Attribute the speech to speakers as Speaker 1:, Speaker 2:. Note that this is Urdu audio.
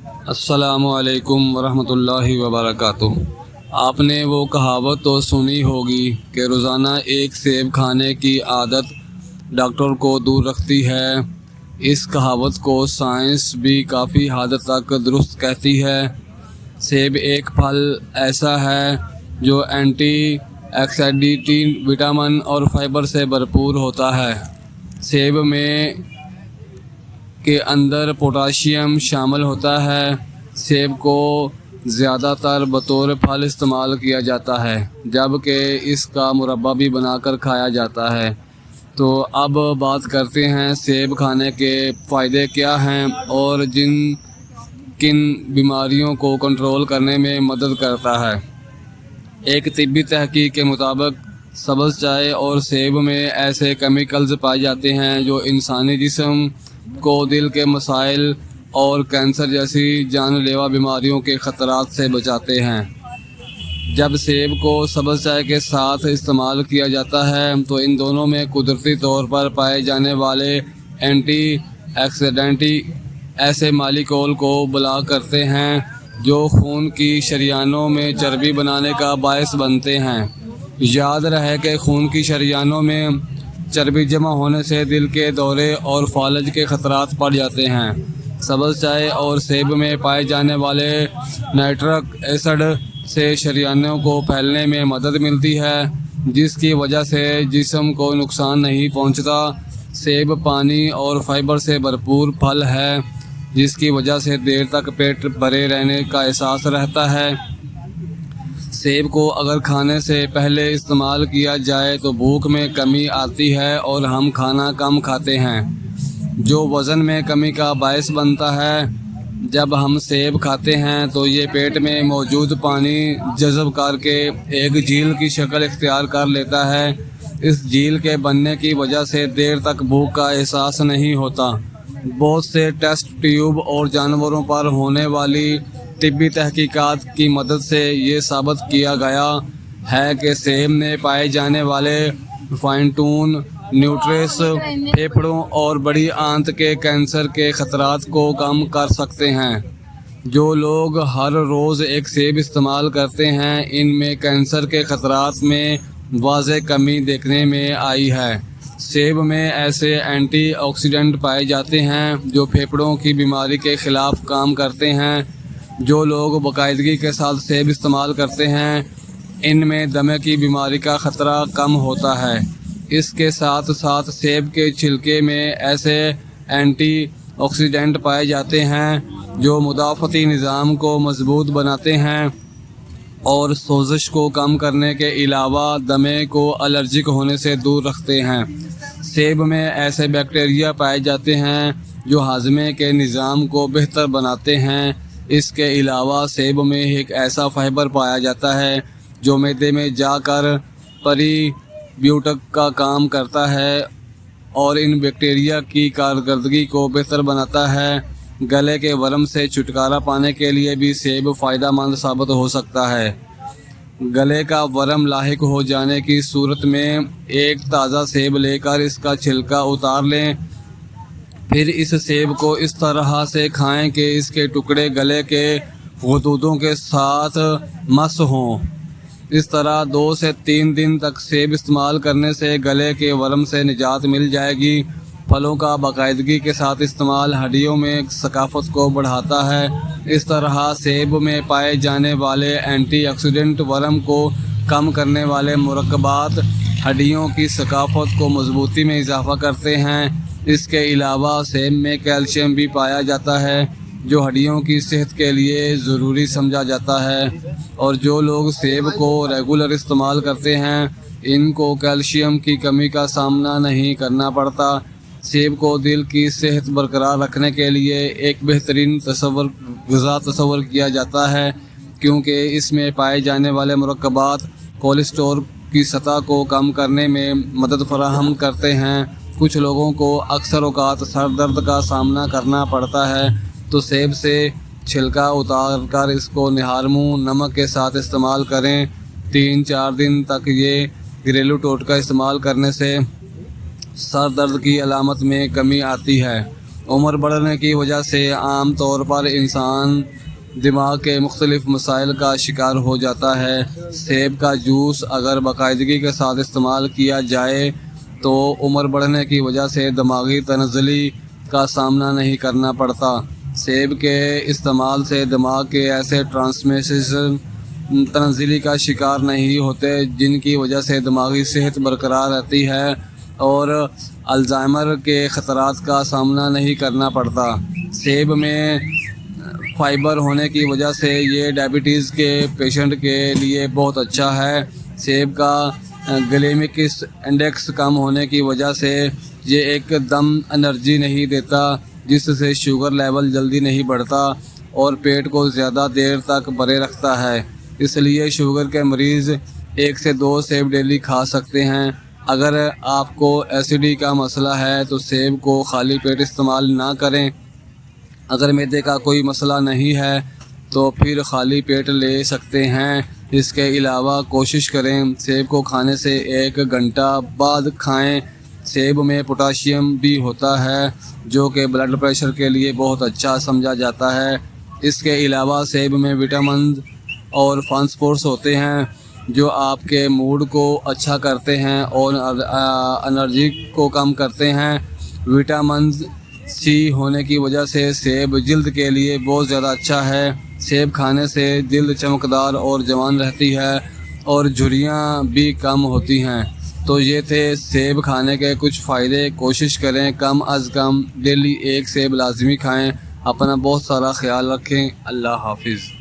Speaker 1: السلام علیکم ورحمۃ اللہ وبرکاتہ۔ آپ نے وہ کہاوت تو سنی ہوگی کہ روزانہ ایک سیب کھانے کی عادت ڈاکٹر کو دور رکھتی ہے۔ اس کہاوت کو سائنس بھی کافی حد تک درست کہتی ہے۔ سیب ایک پھل ایسا ہے جو اینٹی آکسیڈنٹ، وٹامن اور فائبر سے بھرپور ہوتا ہے۔ سیب میں کے اندر پوٹاشیم شامل ہوتا ہے۔ سیب کو زیادہ تر بطور پھل استعمال کیا جاتا ہے، جبکہ اس کا مربع بھی بنا کر کھایا جاتا ہے۔ تو اب بات کرتے ہیں سیب کھانے کے فائدے کیا ہیں اور کن بیماریوں کو کنٹرول کرنے میں مدد کرتا ہے۔ ایک طبی تحقیق کے مطابق سبز چائے اور سیب میں ایسے کیمیکلز پائے جاتے ہیں جو انسانی جسم کو دل کے مسائل اور کینسر جیسی جان لیوا بیماریوں کے خطرات سے بچاتے ہیں۔ جب سیب کو سبز چائے کے ساتھ استعمال کیا جاتا ہے تو ان دونوں میں قدرتی طور پر پائے جانے والے اینٹی آکسیڈنٹ ایسے مالیکول کو بلاک کرتے ہیں جو خون کی شریانوں میں چربی بنانے کا باعث بنتے ہیں۔ یاد رہے کہ خون کی شریانوں میں چربی جمع ہونے سے دل کے دورے اور فالج کے خطرات بڑھ جاتے ہیں۔ سبز چائے اور سیب میں پائے جانے والے نائٹرک ایسڈ سے شریانوں کو پھیلنے میں مدد ملتی ہے، جس کی وجہ سے جسم کو نقصان نہیں پہنچتا۔ سیب پانی اور فائبر سے بھرپور پھل ہے، جس کی وجہ سے دیر تک پیٹ بھرے رہنے کا احساس رہتا ہے۔ سیب کو اگر کھانے سے پہلے استعمال کیا جائے تو بھوک میں کمی آتی ہے اور ہم کھانا کم کھاتے ہیں، جو وزن میں کمی کا باعث بنتا ہے۔ جب ہم سیب کھاتے ہیں تو یہ پیٹ میں موجود پانی جذب کر کے ایک جھیل کی شکل اختیار کر لیتا ہے۔ اس جھیل کے بننے کی وجہ سے دیر تک بھوک کا احساس نہیں ہوتا۔ بہت سے ٹیسٹ ٹیوب اور جانوروں پر ہونے والی طبی تحقیقات کی مدد سے یہ ثابت کیا گیا ہے کہ سیب میں پائے جانے والے فائٹو نیوٹرینٹس پھیپھڑوں اور بڑی آنت کے کینسر کے خطرات کو کم کر سکتے ہیں۔ جو لوگ ہر روز ایک سیب استعمال کرتے ہیں، ان میں کینسر کے خطرات میں واضح کمی دیکھنے میں آئی ہے۔ سیب میں ایسے اینٹی آکسیڈنٹ پائے جاتے ہیں جو پھیپھڑوں کی بیماری کے خلاف کام کرتے ہیں۔ جو لوگ باقاعدگی کے ساتھ سیب استعمال کرتے ہیں، ان میں دمے کی بیماری کا خطرہ کم ہوتا ہے۔ اس کے ساتھ ساتھ سیب کے چھلکے میں ایسے اینٹی آکسیڈنٹ پائے جاتے ہیں جو مدافعتی نظام کو مضبوط بناتے ہیں اور سوزش کو کم کرنے کے علاوہ دمے کو الرجک ہونے سے دور رکھتے ہیں۔ سیب میں ایسے بیکٹیریا پائے جاتے ہیں جو ہاضمے کے نظام کو بہتر بناتے ہیں۔ اس کے علاوہ سیب میں ایک ایسا فائبر پایا جاتا ہے جو معدے میں جا کر پری بیوٹک کا کام کرتا ہے اور ان بیکٹیریا کی کارکردگی کو بہتر بناتا ہے۔ گلے کے ورم سے چھٹکارا پانے کے لیے بھی سیب فائدہ مند ثابت ہو سکتا ہے۔ گلے کا ورم لاحق ہو جانے کی صورت میں ایک تازہ سیب لے کر اس کا چھلکا اتار لیں، پھر اس سیب کو اس طرح سے کھائیں کہ اس کے ٹکڑے گلے کے غدودوں کے ساتھ مس ہوں۔ اس طرح 2 سے 3 دن تک سیب استعمال کرنے سے گلے کے ورم سے نجات مل جائے گی۔ پھلوں کا باقاعدگی کے ساتھ استعمال ہڈیوں میں ثقافت کو بڑھاتا ہے۔ اس طرح سیب میں پائے جانے والے اینٹی آکسیڈنٹ ورم کو کم کرنے والے مرکبات ہڈیوں کی ثقافت کو مضبوطی میں اضافہ کرتے ہیں۔ اس کے علاوہ سیب میں کیلشیم بھی پایا جاتا ہے جو ہڈیوں کی صحت کے لیے ضروری سمجھا جاتا ہے، اور جو لوگ سیب کو ریگولر استعمال کرتے ہیں ان کو کیلشیم کی کمی کا سامنا نہیں کرنا پڑتا۔ سیب کو دل کی صحت برقرار رکھنے کے لیے ایک بہترین غذا تصور کیا جاتا ہے، کیونکہ اس میں پائے جانے والے مرکبات کولیسٹرول کی سطح کو کم کرنے میں مدد فراہم کرتے ہیں۔ کچھ لوگوں کو اکثر اوقات سر درد کا سامنا کرنا پڑتا ہے، تو سیب سے چھلکا اتار کر اس کو نہار منہ نمک کے ساتھ استعمال کریں۔ 3-4 دن تک یہ گھریلو ٹوٹکا استعمال کرنے سے سر درد کی علامت میں کمی آتی ہے عمر بڑھنے کی وجہ سے عام طور پر انسان دماغ کے مختلف مسائل کا شکار ہو جاتا ہے۔ سیب کا جوس اگر باقاعدگی کے ساتھ استعمال کیا جائے تو عمر بڑھنے کی وجہ سے دماغی تنزلی کا سامنا نہیں کرنا پڑتا۔ سیب کے استعمال سے دماغ کے ایسے ٹرانسمیشن تنزلی کا شکار نہیں ہوتے جن کی وجہ سے دماغی صحت برقرار رہتی ہے اور الزائمر کے خطرات کا سامنا نہیں کرنا پڑتا۔ سیب میں فائبر ہونے کی وجہ سے یہ ڈائبٹیز کے پیشنٹ کے لیے بہت اچھا ہے۔ سیب کا گلیمکس انڈیکس کم ہونے کی وجہ سے یہ ایک دم انرجی نہیں دیتا، جس سے شوگر لیول جلدی نہیں بڑھتا اور پیٹ کو زیادہ دیر تک بھرے رکھتا ہے۔ اس لیے شوگر کے مریض 1 سے 2 سیب ڈیلی کھا سکتے ہیں۔ اگر آپ کو ایسیڈی کا مسئلہ ہے تو سیب کو خالی پیٹ استعمال نہ کریں۔ اگر معدے کا کوئی مسئلہ نہیں ہے تو پھر خالی پیٹ لے سکتے ہیں۔ اس کے علاوہ کوشش کریں سیب کو کھانے سے 1 گھنٹہ بعد کھائیں۔ سیب میں پوٹاشیم بھی ہوتا ہے جو کہ بلڈ پریشر کے لیے بہت اچھا سمجھا جاتا ہے۔ اس کے علاوہ سیب میں وٹامنز اور فاسفورس ہوتے ہیں جو آپ کے موڈ کو اچھا کرتے ہیں اور انرجی کو کم کرتے ہیں۔ وٹامنز سی ہونے کی وجہ سے سیب جلد کے لیے بہت زیادہ اچھا ہے۔ سیب کھانے سے جلد چمکدار اور جوان رہتی ہے اور جھریاں بھی کم ہوتی ہیں۔ تو یہ تھے سیب کھانے کے کچھ فائدے۔ کوشش کریں کم از کم ڈیلی 1 سیب لازمی کھائیں۔ اپنا بہت سارا خیال رکھیں۔ اللہ حافظ۔